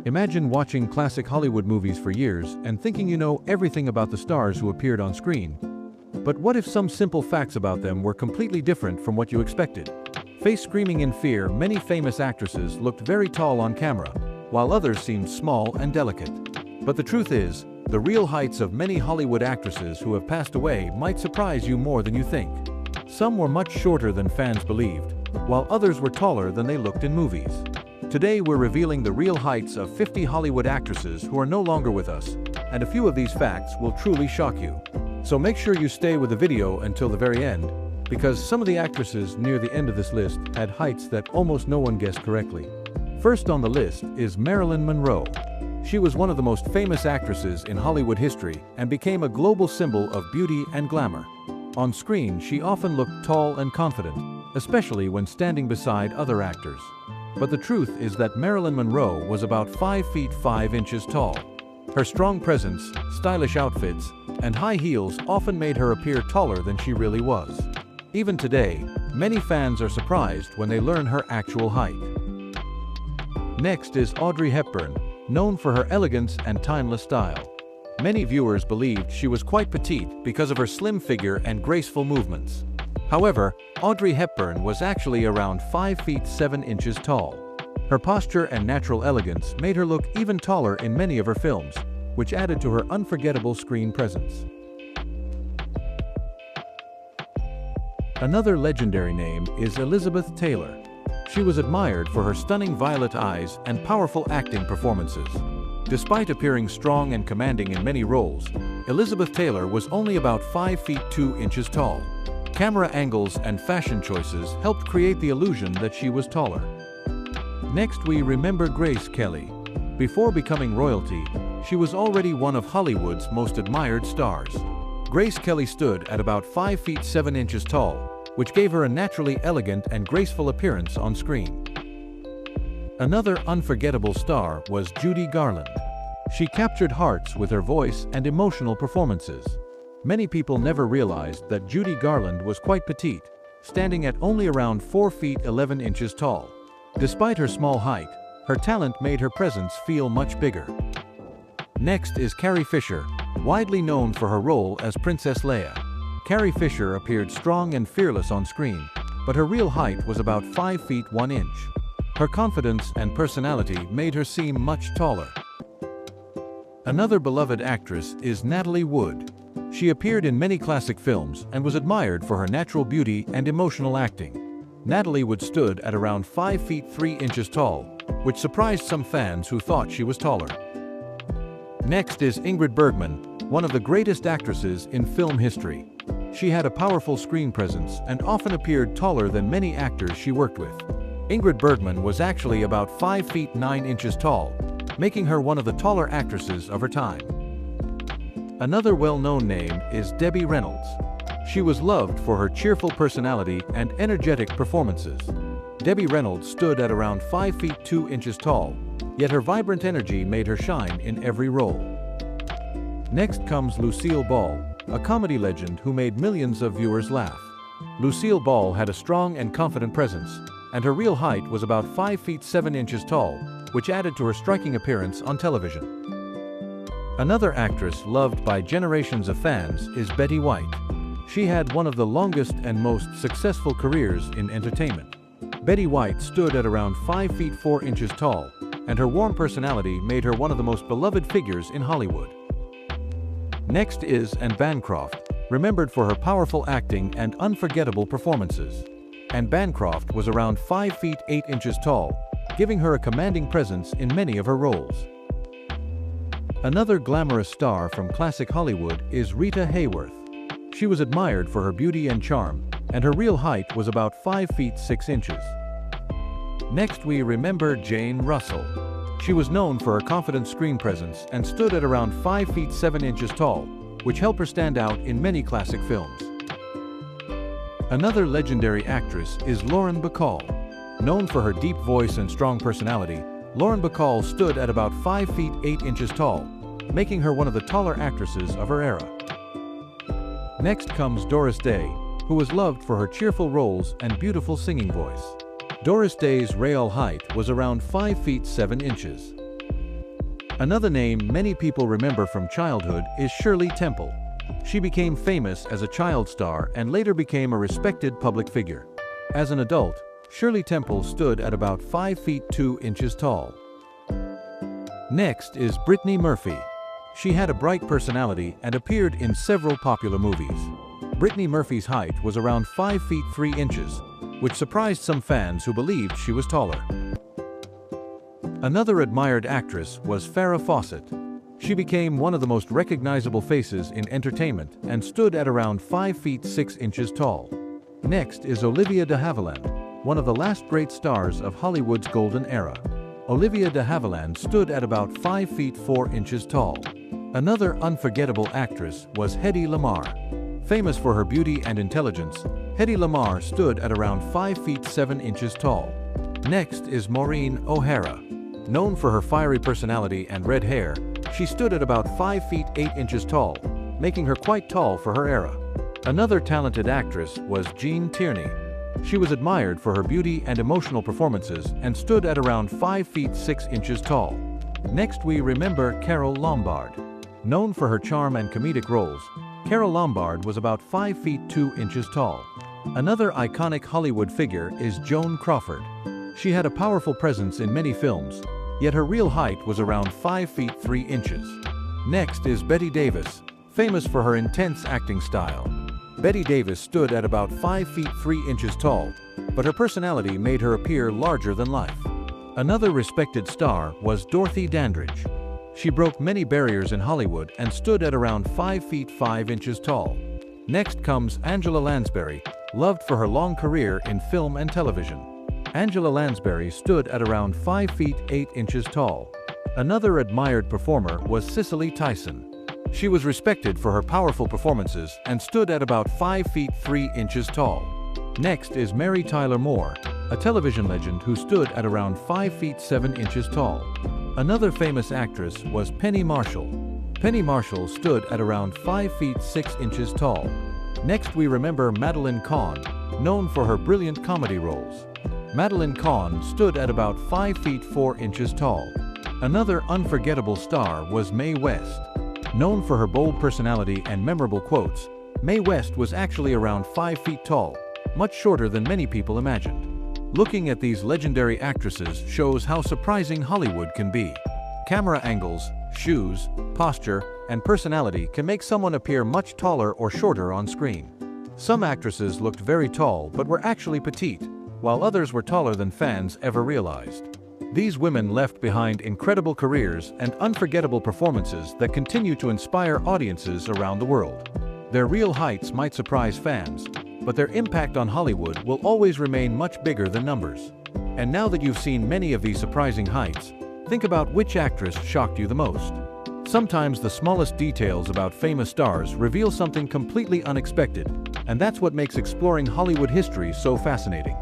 Imagine watching classic Hollywood movies for years and thinking you know everything about the stars who appeared on screen. But what if some simple facts about them were completely different from what you expected? Face screaming in fear, many famous actresses looked very tall on camera, while others seemed small and delicate. But the truth is, the real heights of many Hollywood actresses who have passed away might surprise you more than you think. Some were much shorter than fans believed, while others were taller than they looked in movies. Today we're revealing the real heights of 50 Hollywood actresses who are no longer with us, and a few of these facts will truly shock you. So make sure you stay with the video until the very end, because some of the actresses near the end of this list had heights that almost no one guessed correctly. First on the list is Marilyn Monroe. She was one of the most famous actresses in Hollywood history and became a global symbol of beauty and glamour. On screen, she often looked tall and confident, especially when standing beside other actors. But the truth is that Marilyn Monroe was about 5 feet 5 inches tall. Her strong presence, stylish outfits, and high heels often made her appear taller than she really was. Even today, many fans are surprised when they learn her actual height. Next is Audrey Hepburn, known for her elegance and timeless style. Many viewers believed she was quite petite because of her slim figure and graceful movements. However, Audrey Hepburn was actually around 5 feet 7 inches tall. Her posture and natural elegance made her look even taller in many of her films, which added to her unforgettable screen presence. Another legendary name is Elizabeth Taylor. She was admired for her stunning violet eyes and powerful acting performances. Despite appearing strong and commanding in many roles, Elizabeth Taylor was only about 5 feet 2 inches tall. Camera angles and fashion choices helped create the illusion that she was taller. Next, we remember Grace Kelly. Before becoming royalty, she was already one of Hollywood's most admired stars. Grace Kelly stood at about 5 feet 7 inches tall, which gave her a naturally elegant and graceful appearance on screen. Another unforgettable star was Judy Garland. She captured hearts with her voice and emotional performances. Many people never realized that Judy Garland was quite petite, standing at only around 4 feet 11 inches tall. Despite her small height, her talent made her presence feel much bigger. Next is Carrie Fisher, widely known for her role as Princess Leia. Carrie Fisher appeared strong and fearless on screen, but her real height was about 5 feet 1 inch. Her confidence and personality made her seem much taller. Another beloved actress is Natalie Wood. She appeared in many classic films and was admired for her natural beauty and emotional acting. Natalie Wood stood at around 5 feet 3 inches tall, which surprised some fans who thought she was taller. Next is Ingrid Bergman, one of the greatest actresses in film history. She had a powerful screen presence and often appeared taller than many actors she worked with. Ingrid Bergman was actually about 5 feet 9 inches tall, making her one of the taller actresses of her time. Another well-known name is Debbie Reynolds. She was loved for her cheerful personality and energetic performances. Debbie Reynolds stood at around 5 feet 2 inches tall, yet her vibrant energy made her shine in every role. Next comes Lucille Ball, a comedy legend who made millions of viewers laugh. Lucille Ball had a strong and confident presence, and her real height was about 5 feet 7 inches tall, which added to her striking appearance on television. Another actress loved by generations of fans is Betty White. She had one of the longest and most successful careers in entertainment. Betty White stood at around 5 feet 4 inches tall, and her warm personality made her one of the most beloved figures in Hollywood. Next is Anne Bancroft, remembered for her powerful acting and unforgettable performances. Anne Bancroft was around 5 feet 8 inches tall, giving her a commanding presence in many of her roles. Another glamorous star from classic Hollywood is Rita Hayworth. She was admired for her beauty and charm, and her real height was about 5 feet 6 inches. Next, we remember Jane Russell. She was known for her confident screen presence and stood at around 5 feet 7 inches tall, which helped her stand out in many classic films. Another legendary actress is Lauren Bacall. Known for her deep voice and strong personality, Lauren Bacall stood at about 5 feet 8 inches tall, making her one of the taller actresses of her era. Next comes Doris Day, who was loved for her cheerful roles and beautiful singing voice. Doris Day's real height was around 5 feet 7 inches. Another name many people remember from childhood is Shirley Temple. She became famous as a child star and later became a respected public figure. As an adult, Shirley Temple stood at about 5 feet 2 inches tall. Next is Brittany Murphy. She had a bright personality and appeared in several popular movies. Brittany Murphy's height was around 5 feet 3 inches, which surprised some fans who believed she was taller. Another admired actress was Farrah Fawcett. She became one of the most recognizable faces in entertainment and stood at around 5 feet 6 inches tall. Next is Olivia de Havilland, one of the last great stars of Hollywood's golden era. Olivia de Havilland stood at about 5 feet 4 inches tall. Another unforgettable actress was Hedy Lamarr. Famous for her beauty and intelligence, Hedy Lamarr stood at around 5 feet 7 inches tall. Next is Maureen O'Hara. Known for her fiery personality and red hair, she stood at about 5 feet 8 inches tall, making her quite tall for her era. Another talented actress was Jean Tierney. She was admired for her beauty and emotional performances and stood at around 5 feet 6 inches tall. Next we remember Carole Lombard. Known for her charm and comedic roles, Carole Lombard was about 5 feet 2 inches tall. Another iconic Hollywood figure is Joan Crawford. She had a powerful presence in many films, yet her real height was around 5 feet 3 inches. Next is Bette Davis, famous for her intense acting style. Bette Davis stood at about 5 feet 3 inches tall, but her personality made her appear larger than life. Another respected star was Dorothy Dandridge. She broke many barriers in Hollywood and stood at around 5 feet 5 inches tall. Next comes Angela Lansbury, loved for her long career in film and television. Angela Lansbury stood at around 5 feet 8 inches tall. Another admired performer was Cicely Tyson. She was respected for her powerful performances and stood at about 5 feet 3 inches tall. Next is Mary Tyler Moore, a television legend who stood at around 5 feet 7 inches tall. Another famous actress was Penny Marshall. Penny Marshall stood at around 5 feet 6 inches tall. Next we remember Madeline Kahn, known for her brilliant comedy roles. Madeline Kahn stood at about 5 feet 4 inches tall. Another unforgettable star was Mae West. Known for her bold personality and memorable quotes, Mae West was actually around 5 feet tall, much shorter than many people imagined. Looking at these legendary actresses shows how surprising Hollywood can be. Camera angles, shoes, posture, and personality can make someone appear much taller or shorter on screen. Some actresses looked very tall but were actually petite, while others were taller than fans ever realized. These women left behind incredible careers and unforgettable performances that continue to inspire audiences around the world. Their real heights might surprise fans, but their impact on Hollywood will always remain much bigger than numbers. And now that you've seen many of these surprising heights, think about which actress shocked you the most. Sometimes the smallest details about famous stars reveal something completely unexpected, and that's what makes exploring Hollywood history so fascinating.